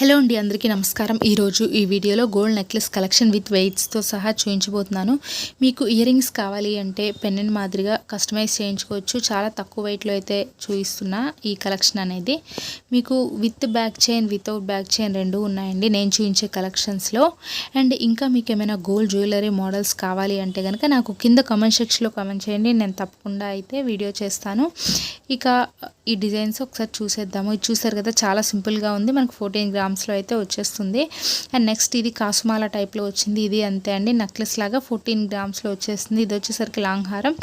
Hello అండి, అందరికీ నమస్కారం. ఈరోజు ఈ వీడియోలో గోల్డ్ నెక్లెస్ కలెక్షన్ విత్ వెయిట్స్తో సహా చూపించబోతున్నాను. మీకు ఇయర్ రింగ్స్ కావాలి అంటే పెన్నెన్ మాదిరిగా కస్టమైజ్ చేయించుకోవచ్చు. చాలా తక్కువ వెయిట్లో అయితే చూపిస్తున్నా ఈ కలెక్షన్ అనేది. మీకు with back chain, without back chain రెండు ఉన్నాయండి నేను చూపించే కలెక్షన్స్లో. అండ్ ఇంకా మీకు ఏమైనా గోల్డ్ జ్యువెలరీ మోడల్స్ కావాలి అంటే కనుక నాకు కింద కామెంట్ సెక్షన్లో కామెంట్ చేయండి. నేను తప్పకుండా అయితే వీడియో చేస్తాను. ఇక ఈ డిజైన్స్ ఒకసారి చూసేద్దాము. ఇది చూసారు కదా, చాలా సింపుల్గా ఉంది. మనకు 14 గ్రామ్స్లో అయితే వచ్చేస్తుంది. అండ్ నెక్స్ట్ ఇది కాసుమాల టైప్లో వచ్చింది. ఇది అంతే అండి, నెక్లెస్ లాగా 14 గ్రామ్స్లో వచ్చేస్తుంది. ఇది వచ్చేసరికి లాంగ్ హారం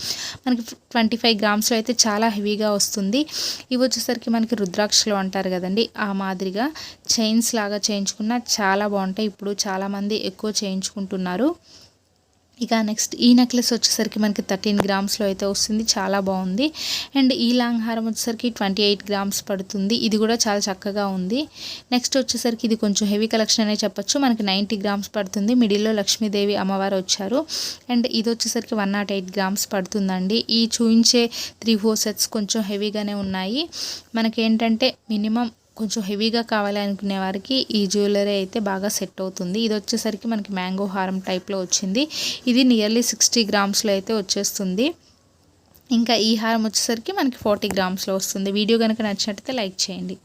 మనకి 25 గ్రామ్స్లో అయితే చాలా హెవీగా వస్తుంది. ఇవి వచ్చేసరికి మనకి రుద్రాక్షలు అంటారు కదండి, ఆ మాదిరిగా చైన్స్ లాగా చేయించుకున్న చాలా బాగుంటాయి. ఇప్పుడు చాలామంది ఎక్కువ చేయించుకుంటున్నారు. ఇక నెక్స్ట్ ఈ నెక్లెస్ వచ్చేసరికి మనకి 13 గ్రామ్స్లో అయితే వస్తుంది. చాలా బాగుంది. అండ్ ఈ లాంగ్ హారం వచ్చేసరికి 28 గ్రామ్స్ పడుతుంది. ఇది కూడా చాలా చక్కగా ఉంది. నెక్స్ట్ వచ్చేసరికి ఇది కొంచెం హెవీ కలెక్షన్ అనే చెప్పొచ్చు. మనకి 90 గ్రామ్స్ పడుతుంది. మిడిల్లో లక్ష్మీదేవి అమ్మవారు వచ్చారు. అండ్ ఇది వచ్చేసరికి 108 గ్రామ్స్ పడుతుందండి. ఈ చూయించే 3-4 సెట్స్ కొంచెం హెవీగానే ఉన్నాయి. మనకేంటంటే మినిమం కొంచెం హెవీగా కావాలి అనుకునే వారికి ఈ జ్యువెలరీ అయితే బాగా సెట్ అవుతుంది. ఇది వచ్చేసరికి మనకి మ్యాంగో హారం టైప్లో వచ్చింది. ఇది నియర్లీ 60 గ్రామ్స్లో అయితే వచ్చేస్తుంది. ఇంకా ఈ హారం వచ్చేసరికి మనకి 40 గ్రామ్స్లో వస్తుంది. వీడియో కనుక నచ్చినట్టయితే లైక్ చేయండి.